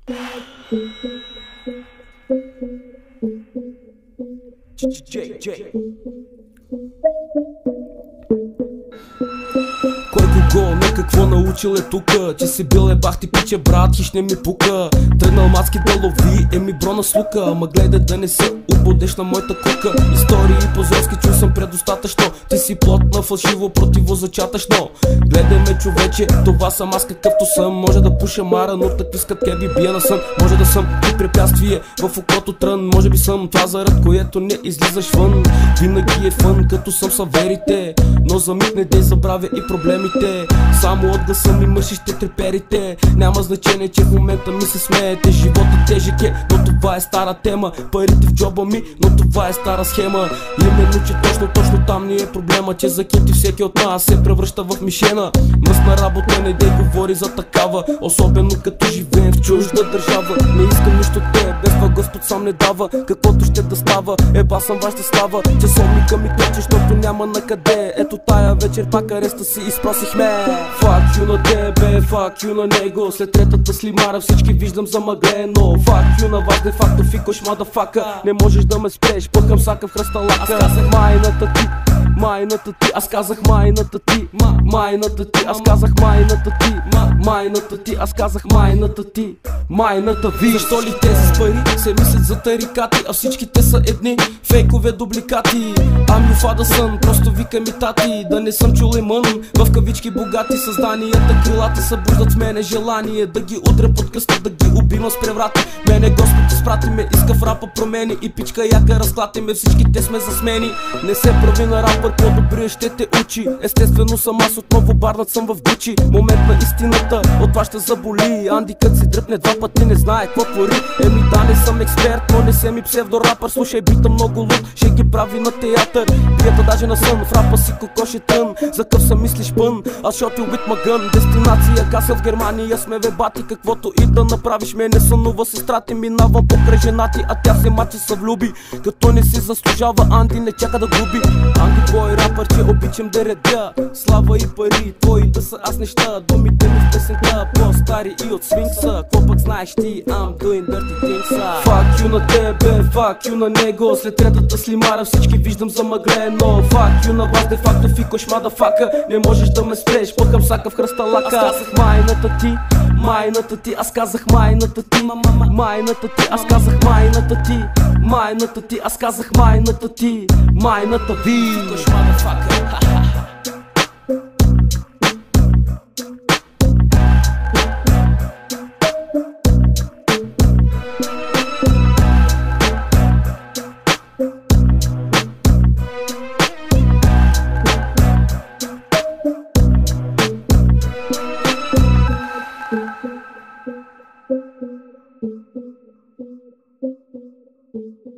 Който го на какво научил е тука, че си бил бах ти пиче брат, хищ не ми пука. Тръгнал мацки да лови, еми бро на слука, ама гледай да не се убудеш на моята кука. Истории позорски чул съм предостатъчно, ти си плод на фалшиво противозачатъчно. Гледай ме човече, това съм аз какъвто съм. Може да пуша мара, но такви скъпке би бия на сън. Може да съм и препятствие в окото трън, може би съм това зарад което не излизаш вън. Винаги е фън, като съм съверите, но за миг не дей забравя и проблемите. Само от гласа ми мършище треперите. Няма значение, че в момента ми се смеете. Живота тежък е, но това е стара тема. Парите в джоба ми, но това е стара схема. Именно, че точно там ни е проблема, че за кити всеки от нас се превръща в мишена. Мръсна работа, не дей говори за такава, особено като живеем в чужда държава. Не искам нищо от те, без това Господ сам не дава. Каквото ще да става, еба съм вашата слава. Часовника ми тече, защото няма на къде. Ето тая вечер пак ареста си изпросихме. Fuck you на тебе, fuck you на него. След третата слимара всички виждам замъглено. Fuck you на вас, де факто фикош мадафака. Не можеш да ме спреш, пъхам сака в хръсталака. Аз казах майната ти, майната ти, аз казах майната ти, майната ти, аз казах майната ти, майната ти, аз казах майната ти, майната ви. Защо ли тези с пари се мислят за тарикати, а всички те са едни фейкове дубликати? Ами фада съм, просто вика ми тати, да не съм чул имън, в кавички богати създанията. Крилата събуждат в мене желание да ги удря под кръста, да ги убивам с преврати. Мене Господ изпрати ме, иска в рапа промени и пичка яка разклати ме, всички те сме засмени. Не се прави на рапър, по-добре ще те учи. Естествено съм аз, отново барнат съм в Гучи. Момент на истината, от това ще заболи. Анди кът си дръпне два пъти, не знае какво твори. Еми да, не съм експерт, но не съм и псевдорапър. Слушай бита много луд, ще ги прави на театър. Пията даже на сън, в рапа си кокоше трън. За къв съм мислиш пън, аз шоти убит магън. Дестинация каса в Германия сме вебати. Каквото и да направиш, мене сънува сестра ти. Минавам покрай жена ти, а тя се мачи се влюби. Като не си заслужава, Анди не чака да губи. Анди твой рапър, че обичам да редя. Слава и пари, твои да са аз неща. Думите ми в песента, по-стари и от свинкса. Какво пък знаеш ти, I'm doing dirty things. Fuck you на тебе, fuck you на него. След третата слимара всички виждам замъглено. Fuck you на вас, де факто фикош мадафака. Не можеш да ме спреш, пъхам сака в хръсталака. Аз казах майната ти, майната ти, аз казах майната ти, майната ти, аз казах майната ти, майната ти, аз казах майната ти, майната ви. Фикош мадафака. Thank you.